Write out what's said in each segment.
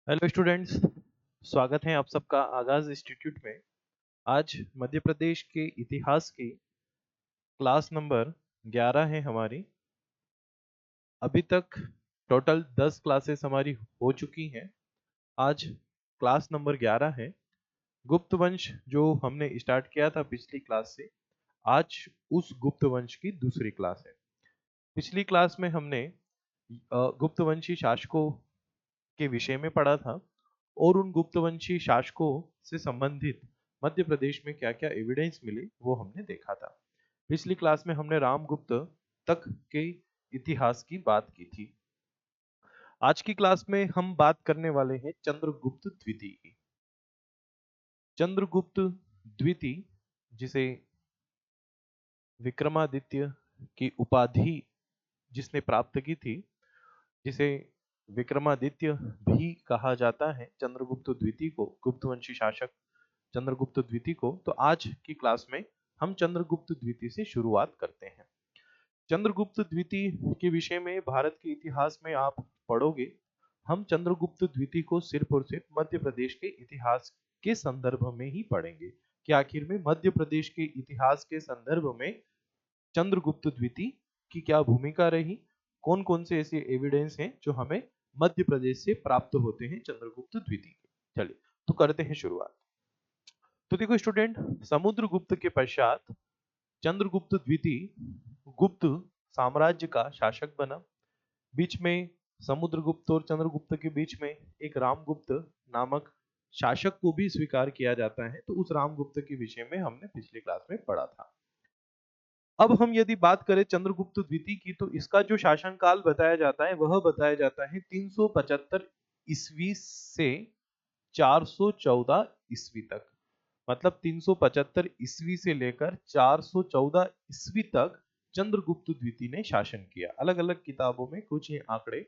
Hello students, स्वागत है आप सबका आगाज इंस्टीट्यूट में। आज मध्य प्रदेश के इतिहास की क्लास नंबर 11 है हमारी। अभी तक टोटल 10 क्लासेस हमारी हो चुकी हैं। आज क्लास नंबर 11 है। गुप्त वंश जो हमने स्टार्ट किया था पिछली क्लास से, आज उस गुप्त वंश की दूसरी क्लास है। पिछली क्लास में हमने गुप्त वंशी शासकों के विषय में पढ़ा था और उन गुप्तवंशी शासकों से संबंधित मध्य प्रदेश में क्या क्या एविडेंस मिले वो हमने देखा था। पिछली क्लास में हमने रामगुप्त तक के इतिहास की बात की थी। आज की क्लास में हम बात करने वाले हैं चंद्रगुप्त द्वितीय की। चंद्रगुप्त द्वितीय, जिसे विक्रमादित्य की उपाधि जिसने प्राप्त की थी, जिसे विक्रमादित्य भी कहा जाता है, चंद्रगुप्त द्वितीय को, गुप्तवंशी शासक चंद्रगुप्त द्वितीय को। तो आज की क्लास में हम चंद्रगुप्त द्वितीय से शुरुआत करते हैं। चंद्रगुप्त द्वितीय के विषय में भारत के इतिहास में आप पढ़ोगे, हम चंद्रगुप्त द्वितीय को सिर्फ और सिर्फ मध्य प्रदेश के इतिहास के संदर्भ में ही पढ़ेंगे कि आखिर में मध्य प्रदेश के इतिहास के संदर्भ में चंद्रगुप्त द्वितीय की क्या भूमिका रही, कौन कौन से ऐसे एविडेंस हैं जो हमें मध्य प्रदेश से प्राप्त होते हैं चंद्रगुप्त द्वितीय के। चलिए तो करते हैं शुरुआत। तो देखो स्टूडेंट, समुद्रगुप्त के पश्चात चंद्रगुप्त द्वितीय गुप्त साम्राज्य का शासक बना। बीच में समुद्रगुप्त और चंद्रगुप्त के बीच में एक रामगुप्त नामक शासक को भी स्वीकार किया जाता है। तो उस रामगुप्त के विषय में हमने पिछली क्लास में पढ़ा था। अब हम यदि बात करें चंद्रगुप्त द्वितीय की, तो इसका जो शासनकाल बताया जाता है वह बताया जाता है 375 ईस्वी से 414 ईस्वी तक। मतलब 375 ईस्वी से लेकर 414 ईस्वी तक चंद्रगुप्त द्वितीय ने शासन किया। अलग अलग किताबों में कुछ ये आंकड़े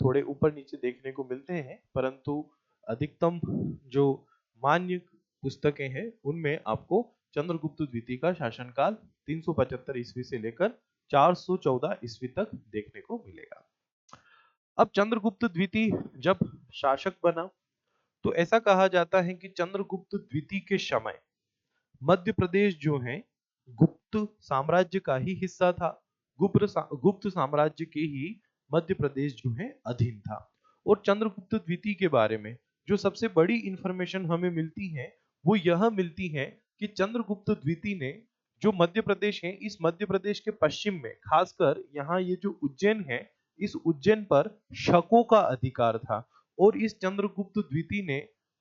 थोड़े ऊपर नीचे देखने को मिलते हैं, परंतु अधिकतम जो मान्य पुस्तकें हैं उनमें आपको चंद्रगुप्त द्वितीय का शासनकाल 375 ईस्वी से लेकर 414 ईस्वी तक देखने को मिलेगा। अब चंद्रगुप्त द्वितीय जब शासक बना, तो ऐसा कहा जाता है कि चंद्रगुप्त द्वितीय के समय मध्य प्रदेश जो है गुप्त साम्राज्य का ही हिस्सा था। गुप्त साम्राज्य के ही मध्य प्रदेश जो है अधीन था। और चंद्रगुप्त द्वितीय के बारे में जो सबसे बड़ी इंफॉर्मेशन हमें मिलती है वो यह मिलती है कि चंद्रगुप्त द्वितीय ने जो मध्य प्रदेश है, इस मध्य प्रदेश के पश्चिम में खासकर यहाँ ये जो उज्जैन है, इस उज्जैन पर शकों का अधिकार था। और इस चंद्रगुप्त द्वितीय ने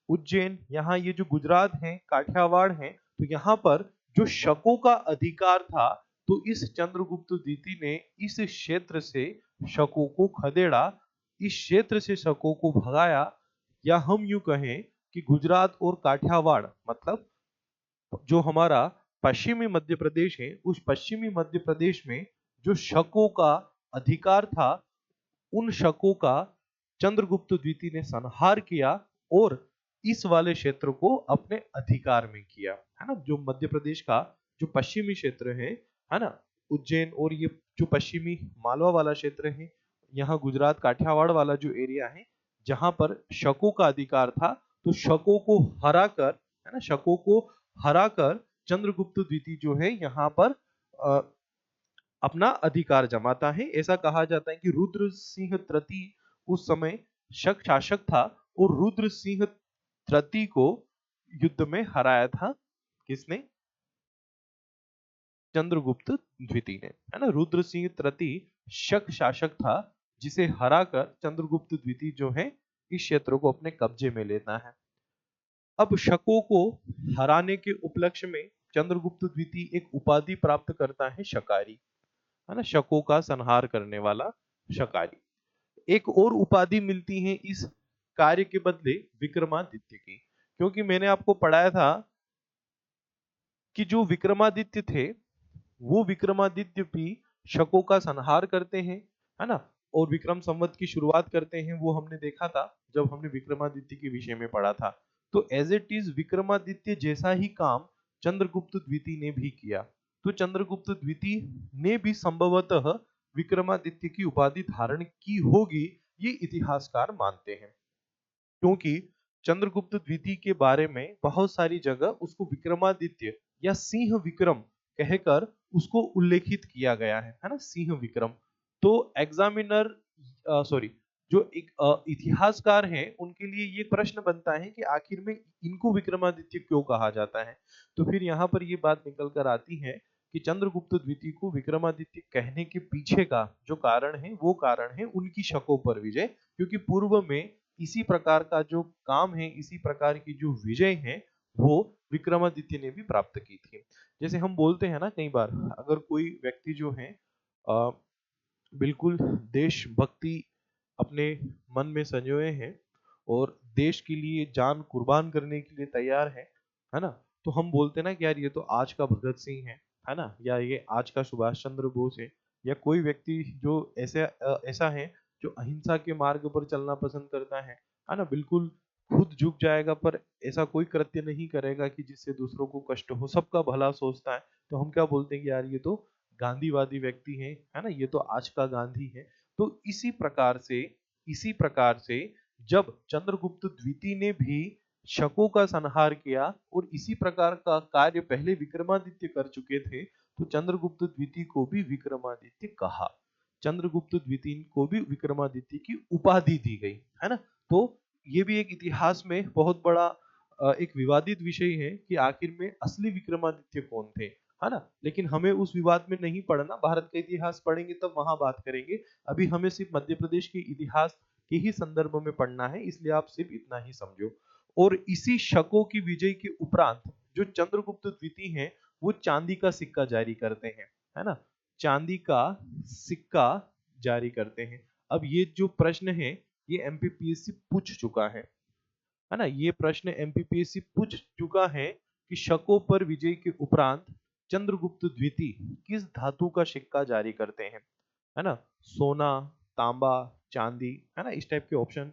उज्जैन, यहाँ ये जो गुजरात है, काठियावाड़ है, तो यहाँ पर जो शकों का अधिकार था, तो इस चंद्रगुप्त द्वितीय ने इस क्षेत्र से शकों को खदेड़ा, इस क्षेत्र से शकों को भगाया। या हम यूं कहें कि गुजरात और काठियावाड़ मतलब जो हमारा पश्चिमी मध्य प्रदेश है, उस पश्चिमी मध्य प्रदेश में जो शकों का अधिकार था, उन शकों का चंद्रगुप्त द्वितीय ने संहार किया और इस वाले क्षेत्र को अपने अधिकार में किया, है ना। जो मध्य प्रदेश का जो पश्चिमी क्षेत्र है ना, उज्जैन और ये जो पश्चिमी मालवा वाला क्षेत्र है, यहाँ गुजरात काठियावाड़ वाला जो एरिया है, जहां पर शकों का अधिकार था, तो शकों को हराकर, है ना, शकों को हराकर चंद्रगुप्त द्वितीय जो है यहाँ पर अपना अधिकार जमाता है। ऐसा कहा जाता है कि रुद्र सिंह तृतीय उस समय शक शासक था और रुद्र सिंह तृतीय को युद्ध में हराया था। किसने? चंद्रगुप्त द्वितीय ने, है ना। रुद्र सिंह तृतीय शक शासक था, जिसे हराकर चंद्रगुप्त द्वितीय जो है इस क्षेत्र को अपने कब्जे में लेता है। अब शकों को हराने के उपलक्ष्य में चंद्रगुप्त द्वितीय एक उपाधि प्राप्त करता है, शकारी, है ना, शकों का संहार करने वाला शकारी। एक और उपाधि मिलती है इस कार्य के बदले विक्रमादित्य की, क्योंकि मैंने आपको पढ़ाया था कि जो विक्रमादित्य थे वो विक्रमादित्य भी शकों का संहार करते हैं, है ना, और विक्रम संवत की शुरुआत करते हैं। वो हमने देखा था जब हमने विक्रमादित्य के विषय में पढ़ा था। तो एज इट इज विक्रमादित्य जैसा ही काम चंद्रगुप्त द्वितीय ने भी किया। तो चंद्रगुप्त द्वितीय ने भी संभवतः विक्रमादित्य की उपाधि धारण की होगी, ये इतिहासकार मानते हैं। क्योंकि चंद्रगुप्त द्वितीय के बारे में बहुत सारी जगह उसको विक्रमादित्य या सिंह विक्रम कहकर उसको उल्लेखित किया गया है ना, सिंह विक्रम। तो एग्जामिनर सॉरी, जो एक इतिहासकार हैं उनके लिए ये प्रश्न बनता है कि आखिर में इनको विक्रमादित्य क्यों कहा जाता है। तो फिर यहाँ पर ये बात निकल कर आती है कि चंद्रगुप्त द्वितीय को विक्रमादित्य कहने के पीछे का जो कारण है वो कारण है उनकी शकों पर विजय, क्योंकि पूर्व में इसी प्रकार का जो काम है, इसी प्रकार की जो विजय है वो विक्रमादित्य ने भी प्राप्त की थी। जैसे हम बोलते हैं ना कई बार, अगर कोई व्यक्ति जो है बिल्कुल देशभक्ति अपने मन में संजोए हैं और देश के लिए जान कुर्बान करने के लिए तैयार है ना, तो हम बोलते हैं ना कि यार ये तो आज का भगत सिंह है ना, या ये आज का सुभाष चंद्र बोस है, या कोई व्यक्ति जो ऐसा है जो अहिंसा के मार्ग पर चलना पसंद करता है ना, बिल्कुल खुद झुक जाएगा पर ऐसा कोई कृत्य नहीं करेगा कि जिससे दूसरों को कष्ट हो, सबका भला सोचता है, तो हम क्या बोलते हैं कि यार ये तो गांधीवादी व्यक्ति है ना, ये तो आज का गांधी है। तो इसी प्रकार से जब चंद्रगुप्त द्वितीय ने भी शकों का संहार किया और इसी प्रकार का कार्य पहले विक्रमादित्य कर चुके थे, तो चंद्रगुप्त द्वितीय को भी विक्रमादित्य कहा, चंद्रगुप्त द्वितीय को भी विक्रमादित्य की उपाधि दी गई, है ना। तो ये भी एक इतिहास में बहुत बड़ा एक विवादित विषय है कि आखिर में असली विक्रमादित्य कौन थे, है ना। लेकिन हमें उस विवाद में नहीं पढ़ना, भारत का इतिहास पढ़ेंगे तब वहां बात करेंगे। अभी हमें सिर्फ मध्य प्रदेश के इतिहास के ही संदर्भ में पढ़ना है, इसलिए आप सिर्फ इतना ही समझो। और इसी शकों की विजय के उपरांत जो चंद्रगुप्त द्वितीय हैं वो चांदी का सिक्का जारी करते हैं, है ना, चांदी का सिक्का जारी करते हैं। अब ये जो प्रश्न है ये एमपीपीएससी पूछ चुका है ना, ये प्रश्न एमपीपीएससी पूछ चुका है कि शकों पर विजय के उपरांत चंद्रगुप्त द्वितीय किस धातु का सिक्का जारी करते हैं, है ना, सोना, तांबा, चांदी, है ना, इस टाइप के ऑप्शन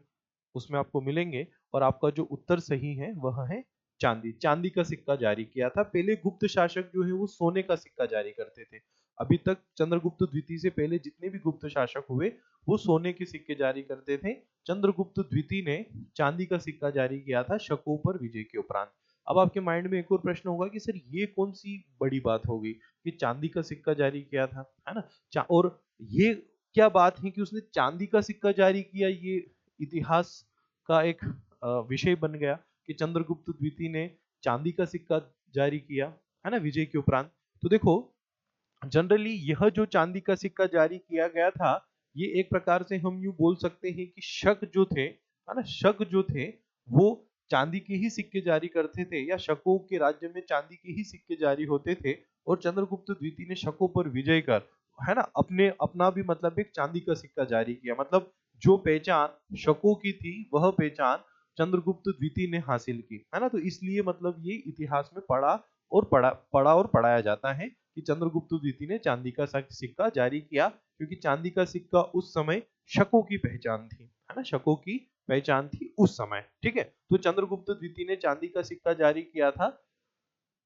उसमें आपको मिलेंगे और आपका जो उत्तर सही है वह है चांदी। चांदी का सिक्का जारी किया था। पहले गुप्त शासक जो है वो सोने का सिक्का जारी करते थे। अभी तक चंद्रगुप्त द्वितीय से पहले जितने भी गुप्त शासक हुए वो सोने के सिक्के जारी करते थे। चंद्रगुप्त द्वितीय ने चांदी का सिक्का जारी किया था शकों पर विजय के उपरांत। अब आपके माइंड में एक और प्रश्न होगा कि सर ये कौन सी बड़ी बात होगी कि चांदी का सिक्का जारी किया था, है ना, और ये क्या बात है कि उसने चांदी का सिक्का जारी किया, ये इतिहास का एक विषय बन गया कि चंद्रगुप्त द्वितीय ने चांदी का सिक्का जारी किया, है ना, विजय के उपरांत। तो देखो जनरली यह जो चांदी का सिक्का जारी किया गया था, ये एक प्रकार से हम यूं बोल सकते हैं कि शक जो थे, है ना, शक जो थे वो चांदी के ही सिक्के जारी करते थे, या शकों के राज्य में चांदी के ही सिक्के जारी होते थे, और चंद्रगुप्त द्वितीय ने शकों पर विजय कर, है ना, अपना भी मतलब एक चांदी का सिक्का जारी किया। मतलब जो पहचान शकों की थी वह पहचान चंद्रगुप्त द्वितीय ने हासिल की, है ना। तो इसलिए मतलब ये इतिहास में पढ़ा और पढ़ाया जाता है कि चंद्रगुप्त द्वितीय ने चांदी का सिक्का जारी किया, क्योंकि चांदी का सिक्का उस समय शकों की पहचान थी, है ना, शकों की पहचान थी उस समय। ठीक है, तो चंद्रगुप्त द्वितीय ने चांदी का सिक्का जारी किया था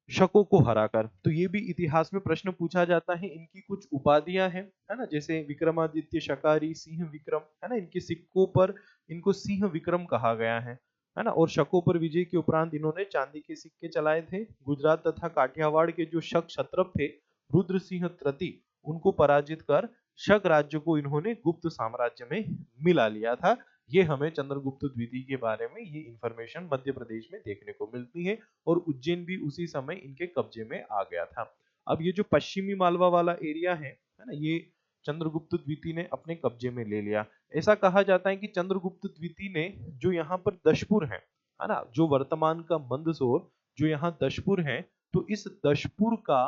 शकों को हराकर। तो ये भी इतिहास में प्रश्न पूछा जाता है। इनकी कुछ उपाधियां हैं, है ना, जैसे विक्रमादित्य, शकारी, सिंह विक्रम, है ना, इनके सिक्कों पर इनको सिंह विक्रम कहा गया है ना। और शकों पर विजय के उपरांत इन्होंने चांदी के सिक्के चलाए थे। गुजरात तथा काठियावाड़ के जो शक क्षत्रप थे, रुद्र सिंह तृतीय, उनको पराजित कर शक राज्य को इन्होंने गुप्त साम्राज्य में मिला लिया था। ये हमें चंद्रगुप्त द्वितीय के बारे में ये इंफॉर्मेशन मध्य प्रदेश में देखने को मिलती है, और उज्जैन भी उसी समय इनके कब्जे में आ गया था। अब ये जो पश्चिमी मालवा वाला एरिया है ना, ये चंद्रगुप्त द्वितीय ने अपने कब्जे में ले लिया। ऐसा कहा जाता है कि चंद्रगुप्त द्वितीय ने जो यहाँ पर दशपुर है ना, जो वर्तमान का मंदसौर, जो यहाँ दशपुर है, तो इस दशपुर का,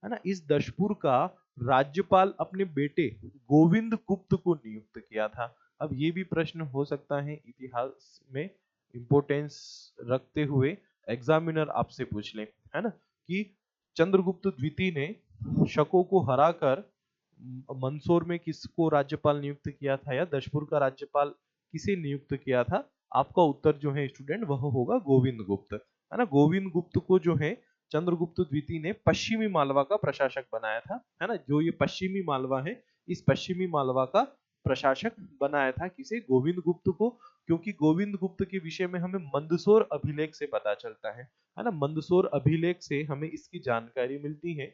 है ना, इस दशपुर का राज्यपाल अपने बेटे गोविंद गुप्त को नियुक्त किया था। अब ये भी प्रश्न हो सकता है इतिहास में इंपोर्टेंस रखते हुए एग्जामिनर आपसे पूछ ले, है ना, कि चंद्रगुप्त द्वितीय ने शकों को हराकर मंदसौर में किसको राज्यपाल नियुक्त किया था, या दशपुर का राज्यपाल किसे नियुक्त किया था। आपका उत्तर जो है स्टूडेंट वह होगा गोविंद गुप्त, है ना। गोविंद गुप्त को जो है चंद्रगुप्त द्वितीय ने पश्चिमी मालवा का प्रशासक बनाया था, है ना। जो ये पश्चिमी मालवा है, इस पश्चिमी मालवा का प्रशासक बनाया था, किसे? गोविंद गुप्त को। क्योंकि गोविंद गुप्त के विषय में हमें मंदसौर अभिलेख से पता चलता है ना। मंदसौर अभिलेख से हमें इसकी जानकारी मिलती है।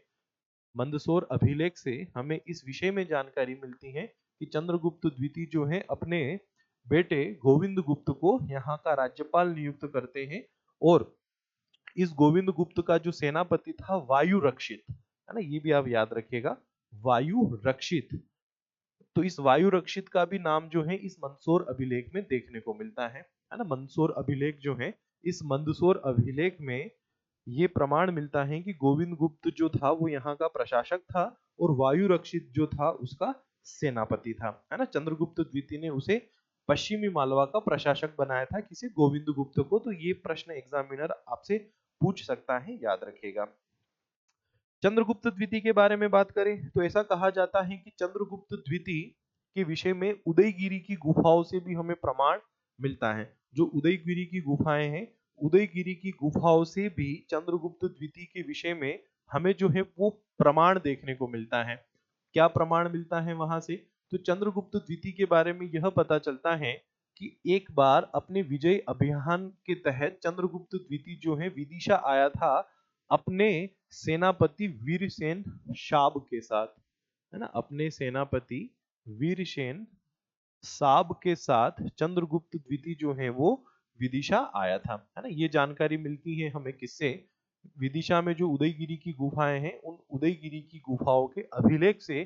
मंदसौर अभिलेख से हमें इस विषय में जानकारी मिलती है कि चंद्रगुप्त द्वितीय जो है अपने बेटे गोविंद गुप्त को यहाँ का राज्यपाल नियुक्त करते हैं। और इस गोविंद गुप्त का जो सेनापति था वायु रक्षित, है ना, ये भी आप याद रखिएगा, वायु रक्षित। तो इस वायु रक्षित का भी नाम जो है इस मंदसौर अभिलेख में देखने को मिलता है ना। मंदसौर अभिलेख जो है, इस मंदसौर अभिलेख में ये प्रमाण मिलता है कि गोविंद गुप्त जो था वो यहाँ का प्रशासक था और वायु रक्षित जो था उसका सेनापति था, है ना। चंद्रगुप्त द्वितीय ने उसे पश्चिमी मालवा का प्रशासक बनाया था, किसे? गोविंद गुप्त को। तो ये प्रश्न एग्जामिनर आपसे पूछ सकता है, याद रखिएगा। चंद्रगुप्त द्वितीय के बारे में बात करें तो ऐसा कहा जाता है कि चंद्रगुप्त द्वितीय के विषय में उदयगिरी की गुफाओं से भी हमें प्रमाण मिलता है। जो उदयगिरी की गुफाएं हैं, उदयगिरी की गुफाओं से भी चंद्रगुप्त द्वितीय के विषय में हमें जो है वो प्रमाण देखने को मिलता है। क्या प्रमाण मिलता है वहां से? तो चंद्रगुप्त द्वितीय के बारे में यह पता चलता है कि एक बार अपने विजय अभियान के तहत चंद्रगुप्त द्वितीय जो है विदिशा आया था अपने सेनापति वीरसेन शाब के साथ, है ना। अपने सेनापति वीरसेन साब के साथ चंद्रगुप्त द्वितीय जो है वो विदिशा आया था, है ना। ये जानकारी मिलती है हमें किससे? विदिशा में जो उदयगिरी की गुफाएं हैं, उन उदयगिरी की गुफाओं के अभिलेख से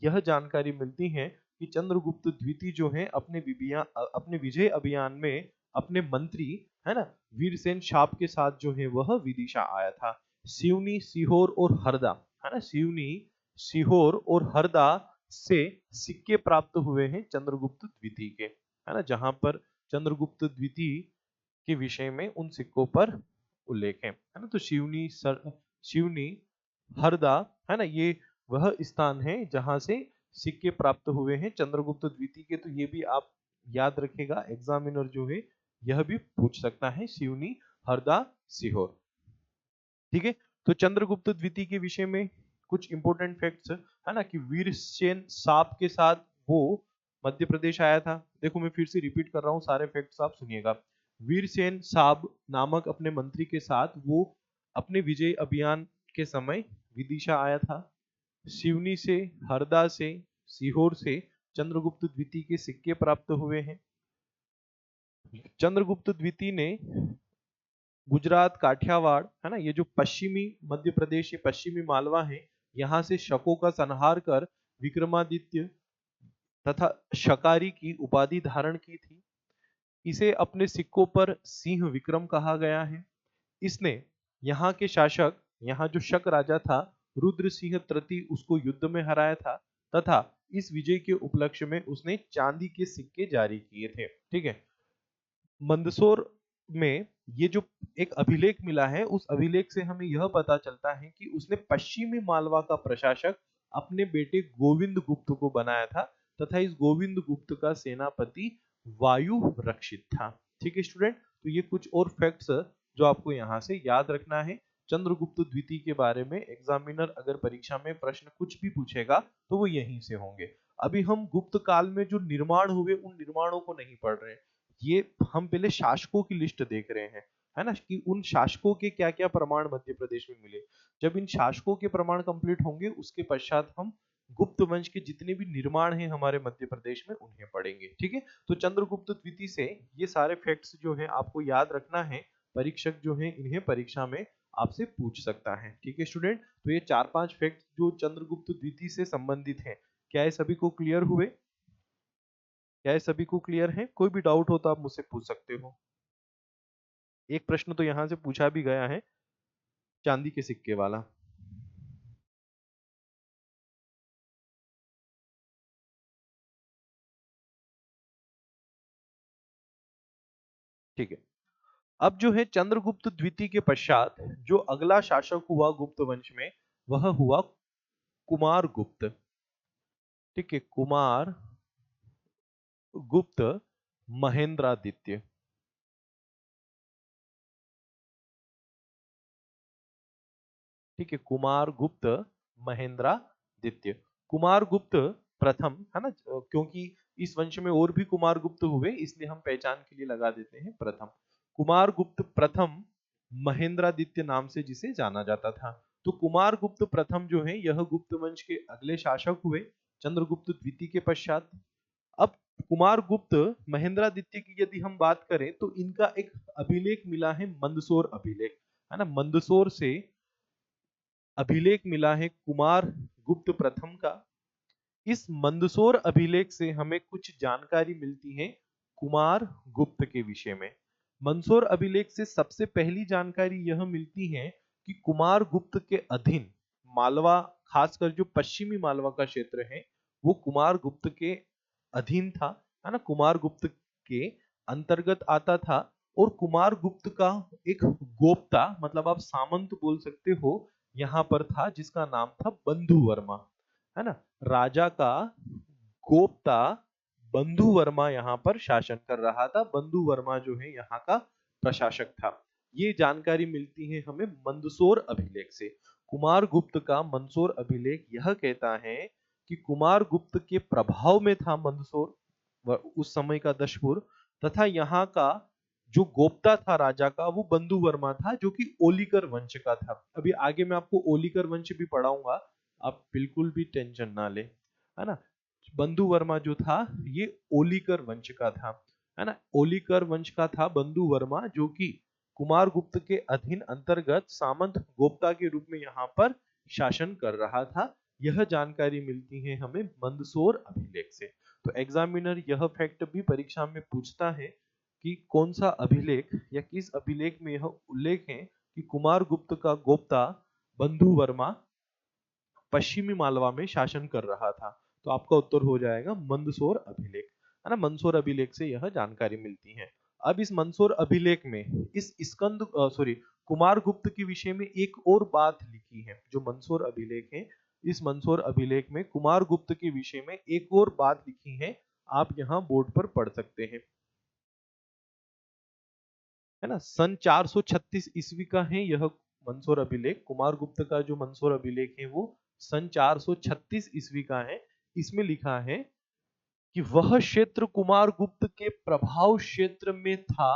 यह जानकारी मिलती है कि चंद्रगुप्त द्वितीय जो है अपने विजय अभियान में अपने मंत्री, है ना, वीरसेन शाप के साथ जो है वह विदिशा आया था। सिवनी, सीहोर और हरदा, है ना, सिवनी, सीहोर और हरदा से सिक्के प्राप्त हुए हैं चंद्रगुप्त द्वितीय के, है ना। जहां पर चंद्रगुप्त द्वितीय के विषय में उन सिक्कों पर उल्लेख है ना। तो शिवनी, हरदा, है ना, ये वह स्थान है जहां से सिक्के प्राप्त हुए हैं चंद्रगुप्त द्वितीय के। तो ये भी आप याद रखेगा, एग्जामिनर जो है यह भी पूछ सकता है, शिवनी, हरदा, सीहोर। ठीक है। तो चंद्रगुप्त द्वितीय के विषय में कुछ इंपॉर्टेंट फैक्ट्स है ना, कि वीरसेन साप के साथ वो मध्य प्रदेश आया था। देखो मैं फिर से रिपीट कर रहा हूँ, सारे फैक्ट्स आप सुनिएगा। वीरसेन साब नामक अपने मंत्री के साथ वो अपने विजय अभियान के समय विदिशा आया था। सिवनी से, हरदा से, सीहोर से चंद्रगुप्त द्वितीय के सिक्के प्राप्त हुए हैं। चंद्रगुप्त द्वितीय ने गुजरात, काठियावाड़, है ना, ये जो पश्चिमी मध्य प्रदेश, ये पश्चिमी मालवा है, यहाँ से शकों का संहार कर विक्रमादित्य तथा शकारी की उपाधि धारण की थी। इसे अपने सिक्कों पर सिंह विक्रम कहा गया है। इसने यहाँ के शासक, यहाँ जो शक राजा था रुद्र सिंह तृतीय, उसको युद्ध में हराया था तथा इस विजय के उपलक्ष्य में उसने चांदी के सिक्के जारी किए थे। ठीक है। मंदसौर में ये जो एक अभिलेख मिला है, उस अभिलेख से हमें यह पता चलता है कि उसने पश्चिमी मालवा का प्रशासक अपने बेटे गोविंद गुप्त को बनाया था तथा इस गोविंद गुप्त का सेनापति वायु रक्षित था। ठीक है स्टूडेंट, तो ये कुछ और फैक्ट्स जो आपको यहाँ से याद रखना है चंद्रगुप्त द्वितीय के बारे में। एग्जामिनर अगर परीक्षा में प्रश्न कुछ भी पूछेगा तो वो यहीं से होंगे। अभी हम गुप्त काल में जो निर्माण हुए उन निर्माणों को नहीं पढ़ रहे हैं, ये हम पहले शासकों की लिस्ट देख रहे हैं, है ना, कि उन शासकों के क्या क्या प्रमाण मध्य प्रदेश में मिले। जब इन शासकों के प्रमाण कंप्लीट होंगे उसके पश्चात हम गुप्त वंश के जितने भी निर्माण हैं हमारे मध्य प्रदेश में उन्हें पढ़ेंगे। ठीक है। तो चंद्रगुप्त द्वितीय से ये सारे फैक्ट्स जो है आपको याद रखना है, परीक्षक जो है इन्हें परीक्षा में आपसे पूछ सकता है। ठीक है स्टूडेंट, तो ये 4-5 फैक्ट जो चंद्रगुप्त द्वितीय से संबंधित हैं, क्या ये सभी को क्लियर हुए? क्या ये सभी को क्लियर है? कोई भी डाउट हो तो आप मुझसे पूछ सकते हो। एक प्रश्न तो यहां से पूछा भी गया है, चांदी के सिक्के वाला। ठीक है। अब जो है चंद्रगुप्त द्वितीय के पश्चात जो अगला शासक हुआ गुप्त वंश में, वह हुआ कुमार गुप्त। ठीक है, कुमार गुप्त महेंद्रादित्य। ठीक है, कुमार गुप्त महेंद्रादित्य। कुमार गुप्त प्रथम, है ना, क्योंकि इस वंश में और भी कुमारगुप्त हुए, इसलिए हम पहचान के लिए लगा देते हैं प्रथम। कुमारगुप्त प्रथम महेंद्रादित्य नाम से जिसे जाना जाता था। तो कुमारगुप्त प्रथम जो है यह गुप्त वंश के अगले शासक हुए चंद्रगुप्त द्वितीय के पश्चात। अब कुमारगुप्त महेंद्रादित्य की यदि हम बात करें तो इनका एक अभिलेख मिला है, मंदसौर अभिलेख, है ना। मंदसौर से अभिलेख मिला है कुमार गुप्त प्रथम का। इस मंदसौर अभिलेख से हमें कुछ जानकारी मिलती है कुमार गुप्त के विषय में। मंदसौर अभिलेख से सबसे पहली जानकारी यह मिलती है कि कुमार गुप्त के अधीन मालवा, खासकर जो पश्चिमी मालवा का क्षेत्र है वो कुमार गुप्त के अधीन था, है ना, कुमार गुप्त के अंतर्गत आता था। और कुमार गुप्त का एक गोप्ता, मतलब आप सामंत बोल सकते हो, यहाँ पर था जिसका नाम था बंधु वर्मा, है ना। राजा का गोप्ता बंधु वर्मा यहाँ पर शासन कर रहा था। बंधु वर्मा जो है यहाँ का प्रशासक था। ये जानकारी मिलती है हमें मंदसौर अभिलेख से। कुमार गुप्त का मंदसौर अभिलेख यह कहता है कि कुमार गुप्त के प्रभाव में था मंदसौर, उस समय का दशपुर, तथा यहाँ का जो गोप्ता था राजा का वो बंधु वर्मा था, जो कि ओलिकर वंश का था। अभी आगे मैं आपको ओलिकर वंश भी पढ़ाऊंगा, आप बिल्कुल भी टेंशन ना ले, है ना। बंधु वर्मा जो था ये ओलिकर वंश का था, है ना। ओलिकर वंश का था बंधु वर्मा, जो कि कुमार गुप्त के अधीन अंतर्गत सामंत गोप्ता के रूप में यहाँ पर शासन कर रहा था। यह जानकारी मिलती है हमें मंदसौर अभिलेख से। तो एग्जामिनर यह फैक्ट भी परीक्षा में पूछता है कि कौन सा अभिलेख या किस अभिलेख में यह उल्लेख है कि कुमार गुप्त का गोप्ता बंधु वर्मा पश्चिमी मालवा में शासन कर रहा था। तो आपका उत्तर हो जाएगा मंदसौर अभिलेख, है ना। मंदसौर अभिलेख से यह जानकारी मिलती है। अब इस मंदसौर अभिलेख में इस स्कंद सॉरी कुमार गुप्त के विषय में एक और बात लिखी है। जो मंदसौर अभिलेख है, इस मंदसौर अभिलेख में कुमार गुप्त के विषय में एक और बात लिखी है, आप यहाँ बोर्ड पर पढ़ सकते हैं, है ना। सन 436 ईस्वी का है यह मंदसौर अभिलेख। कुमार गुप्त का जो मंदसौर अभिलेख है वो सन 436 ईस्वी का है। इसमें लिखा है कि वह क्षेत्र कुमार गुप्त के प्रभाव क्षेत्र में था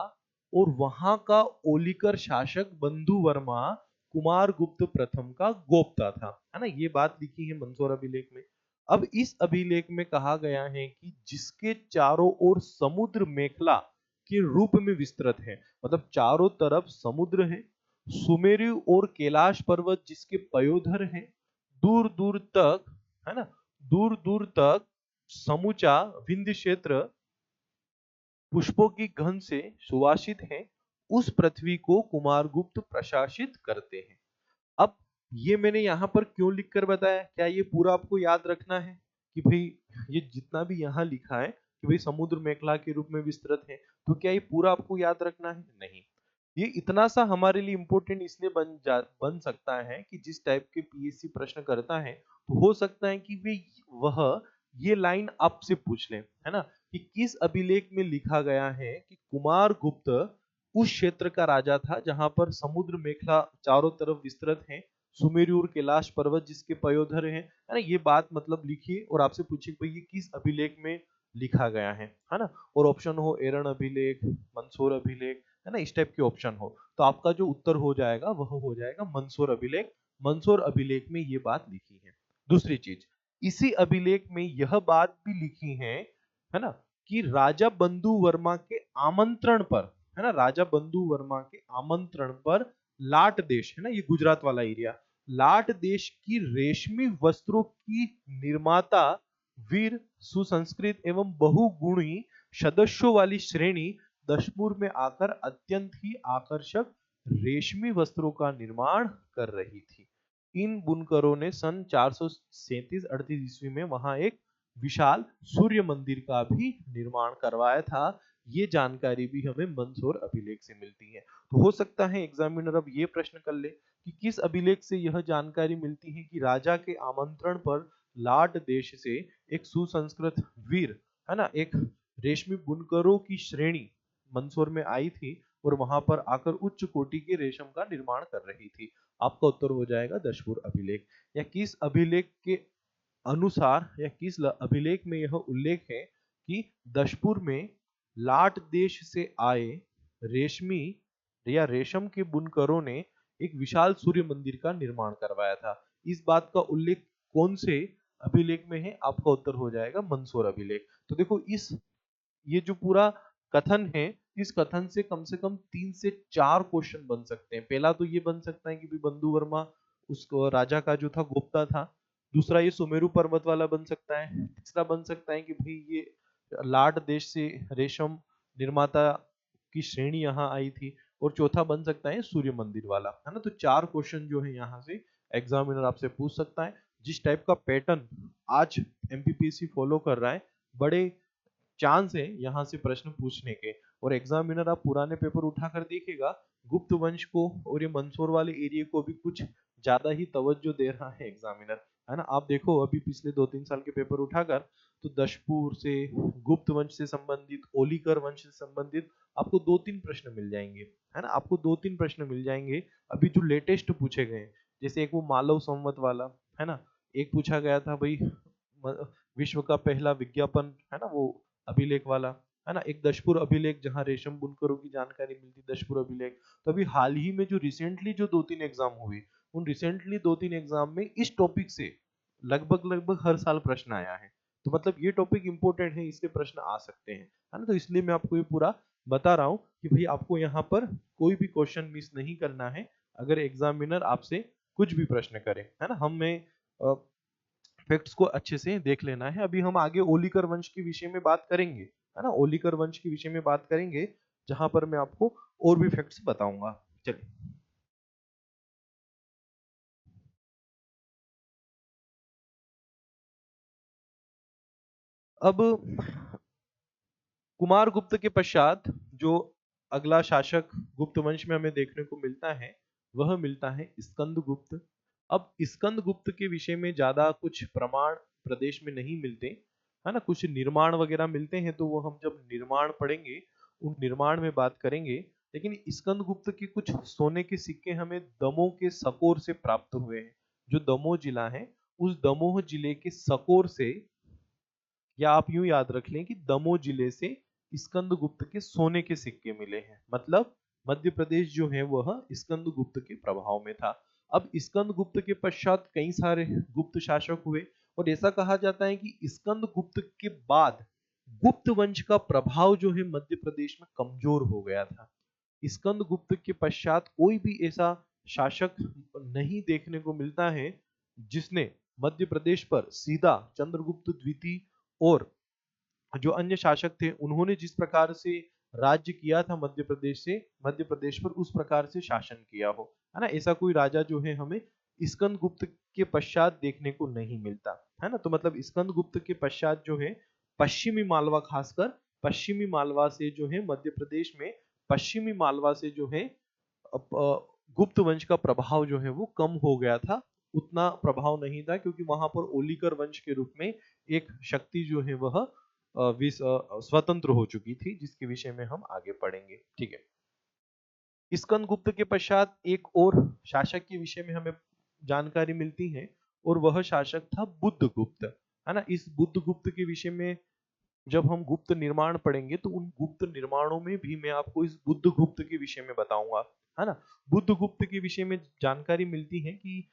और वहां का ओलिकर शासक बंधु वर्मा कुमार गुप्त प्रथम का गोप्ता था, है ना। ये बात लिखी है मंदसौर अभिलेख में। अब इस अभिलेख में कहा गया है कि जिसके चारों ओर समुद्र मेखला के रूप में विस्तृत है, मतलब चारों तरफ समुद्र है, सुमेरु और कैलाश पर्वत जिसके पयोधर हैं, दूर दूर तक, है ना, दूर दूर तक समूचा विंध्य क्षेत्र पुष्पों की गंध से सुवासित है, उस पृथ्वी को कुमारगुप्त प्रशासित करते हैं। अब ये मैंने यहाँ पर क्यों लिखकर बताया, क्या ये पूरा आपको याद रखना है कि भाई ये जितना भी यहाँ लिखा है कि भाई समुद्र मेखला के रूप में विस्तृत है, तो क्या ये पूरा आपको याद रखना है? नहीं। ये इतना सा हमारे लिए इंपॉर्टेंट इसलिए बन सकता है कि जिस टाइप के पीएससी प्रश्न करता है तो हो सकता है कि वे वह ये लाइन आपसे पूछ ले, है ना, कि किस अभिलेख में लिखा गया है कि कुमार गुप्त उस क्षेत्र का राजा था जहां पर समुद्र मेखला चारों तरफ विस्तृत है, सुमेरु और कैलाश पर्वत जिसके पयोधर हैं, है ना। ये बात मतलब लिखिए और आपसे पूछिए भाई ये किस अभिलेख में लिखा गया है ना। और ऑप्शन हो एरण अभिलेख, मंदसौर अभिलेख, है ना, इस टाइप के ऑप्शन हो, तो आपका जो उत्तर हो जाएगा वह हो जाएगा मंदसौर अभिलेख। मंदसौर अभिलेख में ये बात लिखी है। दूसरी चीज, इसी अभिलेख में यह बात भी लिखी है ना, कि राजा बंधु वर्मा के आमंत्रण पर, है ना, राजा बंधु वर्मा के आमंत्रण पर लाट देश, है ना, ये गुजरात वाला एरिया, लाट देश की रेशमी वस्त्रों की निर्माता वीर सुसंस्कृत एवं बहुगुणी सदस्यों वाली श्रेणी दशपुर में आकर अत्यंत ही आकर्षक रेशमी वस्त्रों का निर्माण कर रही थी। इन बुनकरों ने सन 437-38 ईस्वी में वहां एक विशाल सूर्य मंदिर का भी निर्माण करवाया था। ये जानकारी भी हमें मंदसौर अभिलेख से मिलती है। तो हो सकता है एग्जामिनर अब ये प्रश्न कर ले कि किस अभिलेख से यह जानकारी मिलती है कि राजा के आमंत्रण पर लाट देश से एक सुसंस्कृत वीर, है ना, एक रेशमी बुनकरों की श्रेणी मंदसौर में आई थी और वहां पर आकर उच्च कोटि के रेशम का निर्माण कर रही थी। आपका उत्तर हो जाएगा दशपुर अभिलेख। या किस अभिलेख के अनुसार या किस अभिलेख में यह उल्लेख है कि दशपुर में लाट देश से आए रेशमी या रेशम के बुनकरों ने एक विशाल सूर्य मंदिर का निर्माण करवाया था। इस बात का उल्लेख कौन से अभिलेख में है? आपका उत्तर हो जाएगा मंदसौर अभिलेख। तो देखो ये जो पूरा कथन है, इस कथन से कम 3 से 4 क्वेश्चन बन सकते हैं। पहला तो ये बन सकता है कि भी बंधु वर्मा उसको राजा का जो था गुप्ता था। दूसरा ये सुमेरु पर्वत वाला बन सकता है। तीसरा बन सकता है कि भाई ये लाट देश से रेशम निर्माता की श्रेणी यहाँ आई थी। और चौथा बन सकता है सूर्य मंदिर वाला, है ना। तो 4 क्वेश्चन जो है यहाँ से एग्जामिनर आपसे पूछ सकता है। जिस टाइप का पैटर्न आज एमपीपीएससी फॉलो कर रहा है, बड़े चांस है यहाँ से प्रश्न पूछने के। और एग्जामिनर आप पुराने पेपर उठाकर देखेगा, गुप्त वंश को और ये मंदसौर वाले एरिया को भी कुछ ज्यादा ही तवज्जो दे रहा है एग्जामिनर, है ना। आप देखो अभी पिछले 2-3 साल के पेपर उठाकर, तो दशपुर से, गुप्त वंश से संबंधित, ओलिकर वंश से संबंधित आपको 2-3 प्रश्न मिल जाएंगे, है ना। आपको 2-3 प्रश्न मिल जाएंगे अभी जो लेटेस्ट पूछे गए। जैसे एक वो मालव संवत वाला, है ना। एक पूछा गया था भाई विश्व का पहला विज्ञापन, है ना, वो अभिलेख वाला, है ना। एक दशपुर अभिलेख जहाँ रेशम बुनकरों की जानकारी मिलती, दशपुर अभिलेख। तो अभी हाल ही में जो रिसेंटली जो 2-3 एग्जाम हुए, उन रिसेंटली 2-3 एग्जाम में इस टॉपिक से लगभग हर साल प्रश्न आया है। तो मतलब ये टॉपिक इंपॉर्टेंट है, इसलिए प्रश्न आ सकते हैं, है ना। तो इसलिए मैं आपको ये पूरा बता रहा हूँ कि भाई आपको यहाँ पर कोई भी क्वेश्चन मिस नहीं करना है अगर एग्जामिनर आपसे कुछ भी प्रश्न करे, है ना। हमें फैक्ट्स को अच्छे से देख लेना है। अभी हम आगे ओलिकर वंश के विषय में बात करेंगे, है ना। ओलिकर वंश के विषय में बात करेंगे, जहां पर मैं आपको और भी फैक्ट्स बताऊंगा। चलिए, अब कुमार गुप्त के पश्चात जो अगला शासक गुप्त वंश में हमें देखने को मिलता है, वह मिलता है स्कंद गुप्त। अब स्कंद गुप्त के विषय में ज्यादा कुछ प्रमाण प्रदेश में नहीं मिलते, है ना। कुछ निर्माण वगैरह मिलते हैं, तो वो हम जब निर्माण पढ़ेंगे उन निर्माण में बात करेंगे। लेकिन स्कंद गुप्त के कुछ सोने के सिक्के हमें दमोह के सकोर से प्राप्त हुए हैं। जो दमोह जिला है, उस दमोह जिले के सकोर से, या आप यूं याद रख लें कि दमोह जिले से स्कंदगुप्त के सोने के सिक्के मिले हैं। मतलब मध्य प्रदेश जो है वह स्कंदगुप्त के प्रभाव में था। अब स्कंदगुप्त के पश्चात कई सारे गुप्त शासक हुए, और ऐसा कहा जाता है कि स्कंदगुप्त के बाद गुप्त वंश का प्रभाव जो है मध्य प्रदेश में कमजोर हो गया था। स्कंदगुप्त के पश्चात कोई भी ऐसा शासक नहीं देखने को मिलता है जिसने मध्य प्रदेश पर सीधा चंद्रगुप्त द्वितीय और जो अन्य शासक थे उन्होंने जिस प्रकार से राज्य किया था मध्य प्रदेश पर, उस प्रकार से शासन किया हो, है ना। ऐसा कोई राजा जो है हमें स्कंदगुप्त के पश्चात देखने को नहीं मिलता, है ना। तो मतलब स्कंदगुप्त के पश्चात जो है पश्चिमी मालवा, खासकर पश्चिमी मालवा से जो है मध्य प्रदेश में पश्चिमी मालवा से जो है गुप्त वंश का प्रभाव जो है वो कम हो गया था। उतना प्रभाव नहीं था, क्योंकि वहां पर ओलिकर वंश के रूप में एक शक्ति जो है वह स्वतंत्र हो चुकी थी, जिसके विषय में हम आगे पढ़ेंगे, ठीक है। स्कंदगुप्त के पश्चात एक और शासक के विषय में हमें जानकारी मिलती है, और वह शासक था बुद्धगुप्त, है ना। इस बुद्धगुप्त के विषय में जब हम गुप्त निर्माण पढ़ेंगे, तो उन गुप्त निर्माणों में भी मैं आपको इस बुद्धगुप्त के विषय में बताऊंगा, है ना। बुद्धगुप्त के विषय में जानकारी मिलती है कि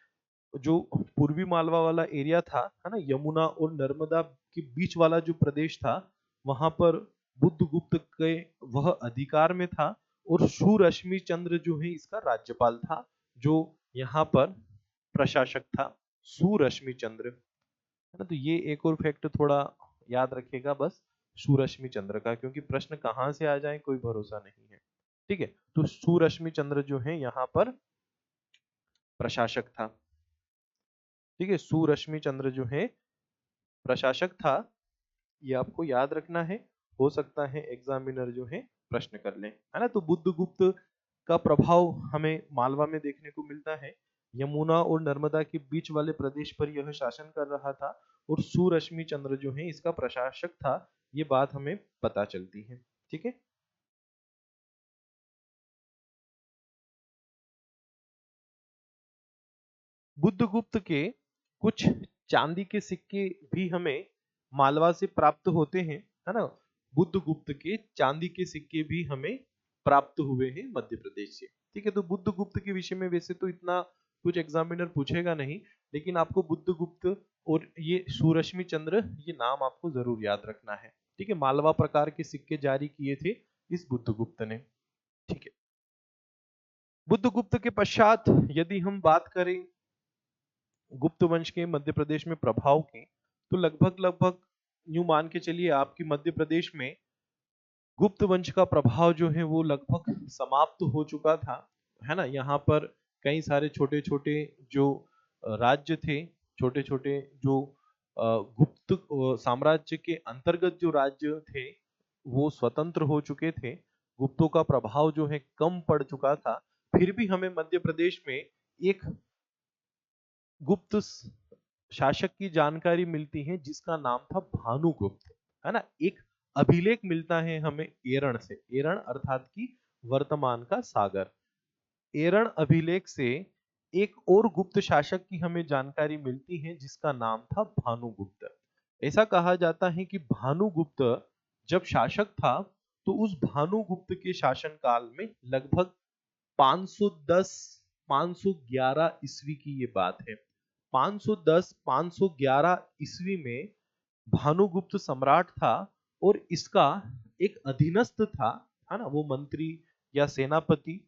जो पूर्वी मालवा वाला एरिया था, है ना, यमुना और नर्मदा के बीच वाला जो प्रदेश था, वहां पर बुद्धगुप्त के वह अधिकार में था। और सुरश्मि चंद्र जो है इसका राज्यपाल था, जो यहाँ पर प्रशासक था, सुरश्मि चंद्र, है ना। तो ये एक और फैक्ट थोड़ा याद रखिएगा बस, सुरश्मि चंद्र का, क्योंकि प्रश्न कहाँ से आ जाए कोई भरोसा नहीं है, ठीक है। तो सुरश्मि चंद्र जो है यहाँ पर प्रशासक था, ठीक है। सुरश्मि चंद्र जो है प्रशासक था, ये आपको याद रखना है। हो सकता है एग्जामिनर जो है प्रश्न कर ले, है ना। तो बुद्धगुप्त का प्रभाव हमें मालवा में देखने को मिलता है। यमुना और नर्मदा के बीच वाले प्रदेश पर यह शासन कर रहा था, और सुरश्मि चंद्र जो है इसका प्रशासक था। ये बात हमें पता चलती है, ठीक है। बुद्धगुप्त के कुछ चांदी के सिक्के भी हमें मालवा से प्राप्त होते हैं। है ना, बुद्ध गुप्त के चांदी के सिक्के भी हमें प्राप्त हुए हैं मध्य प्रदेश से। ठीक है, तो बुद्ध गुप्त के विषय में वैसे तो इतना कुछ एग्जामिनर पूछेगा नहीं, लेकिन आपको बुद्ध गुप्त और ये सुरश्मि चंद्र, ये नाम आपको जरूर याद रखना है। ठीक है, मालवा प्रकार के सिक्के जारी किए थे इस बुद्ध गुप्त ने। ठीक है, बुद्ध गुप्त के पश्चात यदि हम बात करें गुप्त वंश के मध्य प्रदेश में प्रभाव की, तो लगभग लगभग यूं मान के चलिए आपकी मध्य प्रदेश में गुप्त वंश का प्रभाव जो है वो लगभग समाप्त हो चुका था, है ना। यहाँ पर कई सारे छोटे छोटे जो राज्य थे, छोटे छोटे जो गुप्त साम्राज्य के अंतर्गत जो राज्य थे वो स्वतंत्र हो चुके थे। गुप्तों का प्रभाव जो है कम पड़ चुका था। फिर भी हमें मध्य प्रदेश में एक गुप्त शासक की जानकारी मिलती है जिसका नाम था भानुगुप्त, है ना। एक अभिलेख मिलता है हमें एरण से, एरण अर्थात की वर्तमान का सागर। एरण अभिलेख से एक और गुप्त शासक की हमें जानकारी मिलती है जिसका नाम था भानुगुप्त। ऐसा कहा जाता है कि भानुगुप्त जब शासक था तो उस भानुगुप्त के शासन काल में लगभग 510 511 ईस्वी की ये बात है। 510 511 ईस्वी में भानुगुप्त सम्राट था और इसका एक अधीनस्थ था, है ना, वो मंत्री या सेनापति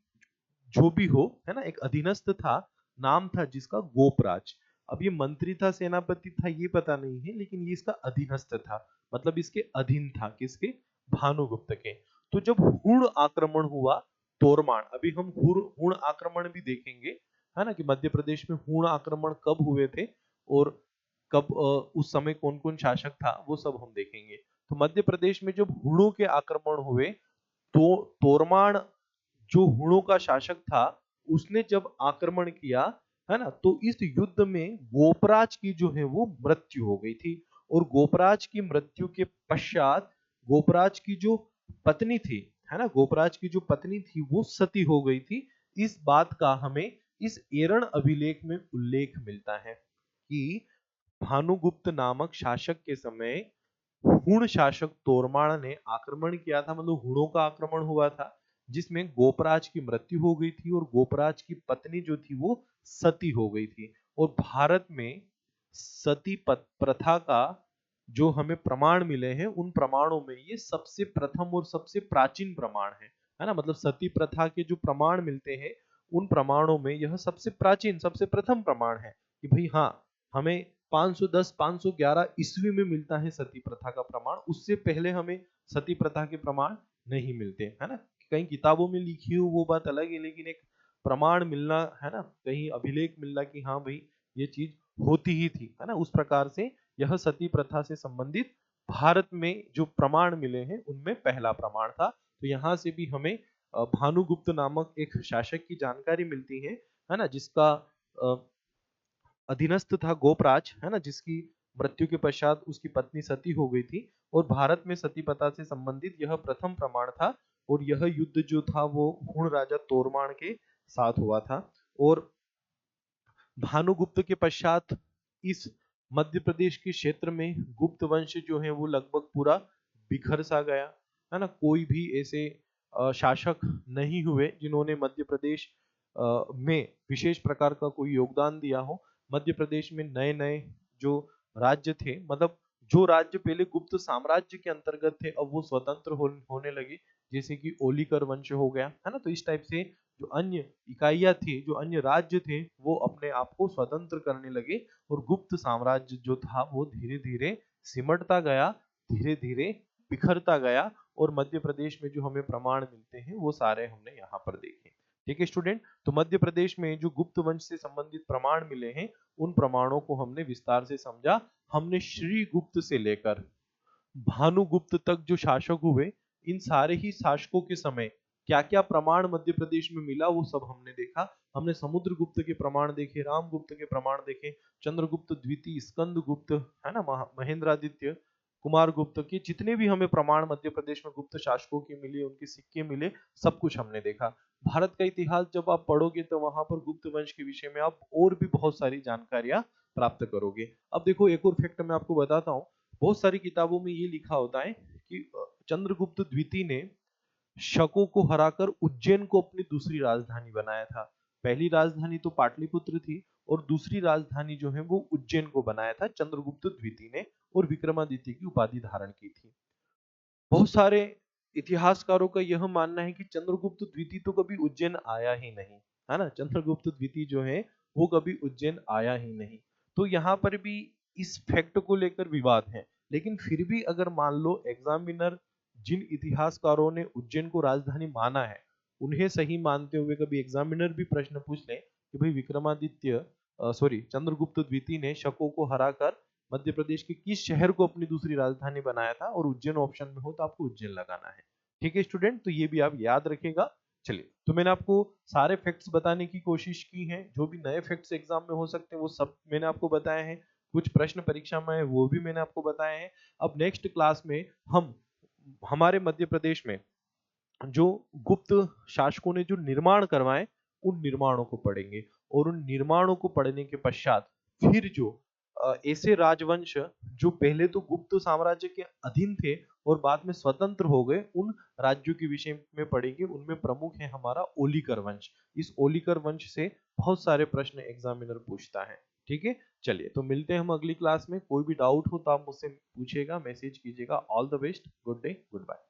जो भी हो, है ना, एक अधीनस्थ था, नाम था जिसका गोपराज। अब ये मंत्री था सेनापति था ये पता नहीं है, लेकिन ये इसका अधीनस्थ था, मतलब इसके अधीन था, किसके, भानुगुप्त के। तो जब हुण आक्रमण हुआ, तोरमाण, अभी हम हुण आक्रमण भी देखेंगे, है ना, कि मध्य प्रदेश में हुण आक्रमण कब हुए थे और कब उस समय कौन कौन शासक था वो सब हम देखेंगे। तो मध्य प्रदेश में जब हुणों के आक्रमण हुए तो तोरमाण जो हुणों का शासक था उसने जब आक्रमण किया, है ना, तो इस युद्ध में गोपराज की जो है वो मृत्यु हो गई थी। और गोपराज की मृत्यु के पश्चात गोपराज की जो पत्नी थी, है ना, गोपराज की जो पत्नी थी वो सती हो गई थी। इस बात का हमें इस एरण अभिलेख में उल्लेख मिलता है कि भानुगुप्त नामक शासक के समय हुण शासक तोरमाण ने आक्रमण किया था, मतलब हुणों का आक्रमण हुआ था जिसमें गोपराज की मृत्यु हो गई थी और गोपराज की पत्नी जो थी वो सती हो गई थी। और भारत में सती प्रथा का जो हमें प्रमाण मिले हैं उन प्रमाणों में ये सबसे प्रथम और सबसे प्राचीन प्रमाण है ना। मतलब सती प्रथा के जो प्रमाण मिलते हैं उन प्रमाणों में यह सबसे प्राचीन सबसे प्रथम प्रमाण है कि भाई हाँ, हमें 510 511 ईस्वी में मिलता है सती प्रथा का प्रमाण। उससे पहले हमें सती प्रथा के प्रमाण नहीं मिलते, है ना। कई किताबों में लिखी हो वो बात अलग है, लेकिन एक प्रमाण मिलना, है ना, कहीं अभिलेख मिलना कि हाँ भाई ये चीज होती ही थी, है ना, उस प्रकार से यह सती प्रथा से संबंधित भारत में जो प्रमाण मिले हैं उनमें पहला प्रमाण था। तो यहाँ से भी हमें भानुगुप्त नामक एक शासक की जानकारी मिलती है ना, जिसका अधीनस्थ था गोपराज, है ना, जिसकी मृत्यु के पश्चात उसकी पत्नी सती हो गई थी। और भारत में सती प्रथा से संबंधित यह प्रथम प्रमाण था। और यह युद्ध जो था वो हुण राजा तोरमाण के साथ हुआ था। और भानुगुप्त के पश्चात इस मध्य प्रदेश के क्षेत्र में गुप्त वंश जो है वो लगभग पूरा बिखर सा गया, है ना। कोई भी ऐसे शासक नहीं हुए जिन्होंने मध्य प्रदेश में विशेष प्रकार का कोई योगदान दिया हो। मध्य प्रदेश में नए नए जो राज्य थे, मतलब जो राज्य पहले गुप्त साम्राज्य के अंतर्गत थे अब वो स्वतंत्र होने लगे, जैसे कि ओलिकर वंश हो गया, है ना। तो इस टाइप से जो अन्य इकाइयां थी, जो अन्य राज्य थे, वो अपने आप को स्वतंत्र करने लगे और गुप्त साम्राज्य जो था वो धीरे धीरे सिमटता गया, धीरे धीरे बिखरता गया। और मध्य प्रदेश में जो हमें प्रमाण मिलते हैं वो सारे हमने यहाँ पर देखे। ठीक है स्टूडेंट, तो मध्य प्रदेश में जो गुप्त वंश से संबंधित प्रमाण मिले हैं उन प्रमाणों को हमने विस्तार से समझा। हमने श्री गुप्त से लेकर भानुगुप्त तक जो शासक हुए, इन सारे ही शासकों के समय क्या क्या प्रमाण मध्य प्रदेश में मिला वो सब हमने देखा। हमने समुद्रगुप्त के प्रमाण देखे, रामगुप्त के प्रमाण देखे, चंद्रगुप्त द्वितीय, स्कंदगुप्त, है ना, महेंद्रादित्य, कुमारगुप्त के जितने भी हमें प्रमाण मध्य प्रदेश में गुप्त शासकों के मिले, उनके सिक्के मिले, सब कुछ हमने देखा। भारत का इतिहास जब आप पढ़ोगे तो वहां पर गुप्त वंश के विषय में आप और भी बहुत सारी जानकारियां प्राप्त करोगे। अब देखो एक और फैक्ट मैं आपको बताता हूँ। बहुत सारी किताबों में ये लिखा होता है कि चंद्रगुप्त द्वितीय ने शकों को हराकर उज्जैन को अपनी दूसरी राजधानी बनाया था। पहली राजधानी तो पाटलिपुत्र थी और दूसरी राजधानी जो है वो उज्जैन को बनाया था चंद्रगुप्त द्वितीय ने, और विक्रमादित्य की उपाधि धारण की थी। बहुत सारे इतिहासकारों का यह मानना है कि चंद्रगुप्त द्वितीय तो कभी उज्जैन आया ही नहीं, है ना। चंद्रगुप्त द्वितीय जो है वो कभी उज्जैन आया ही नहीं। तो यहाँ पर भी इस फैक्ट को लेकर विवाद है, लेकिन फिर भी अगर मान लो एग्जामिनर जिन इतिहासकारों ने उज्जैन को राजधानी माना है उन्हें सही मानते हुए कभी एग्जामिनर भी प्रश्न पूछ ले कि भाई विक्रमादित्य सॉरी चंद्रगुप्त द्वितीय ने शकों को हराकर मध्य प्रदेश के किस शहर को अपनी दूसरी राजधानी बनाया था, और उज्जैन ऑप्शन में हो तो आपको उज्जैन लगाना है। ठीक है स्टूडेंट, तो ये भी आप याद रखेगा। चलिए, तो मैंने आपको सारे फैक्ट्स बताने की कोशिश की है, जो भी नए फैक्ट्स एग्जाम में हो सकते हैं वो सब मैंने आपको बताए हैं। कुछ प्रश्न परीक्षा में है वो भी मैंने आपको बताए हैं। अब नेक्स्ट क्लास में हम हमारे मध्य प्रदेश में जो गुप्त शासकों ने जो निर्माण करवाए उन निर्माणों को पढ़ेंगे, और उन निर्माणों को पढ़ने के पश्चात फिर जो ऐसे राजवंश जो पहले तो गुप्त साम्राज्य के अधीन थे और बाद में स्वतंत्र हो गए, उन राज्यों के विषय में पढ़ेंगे। उनमें प्रमुख है हमारा ओलिकर वंश। इस ओलिकर वंश से बहुत सारे प्रश्न एग्जामिनर पूछता है। ठीक है, चलिए तो मिलते हैं हम अगली क्लास में। कोई भी डाउट हो तो आप मुझसे पूछिएगा, मैसेज कीजिएगा। All the best, good day, good bye.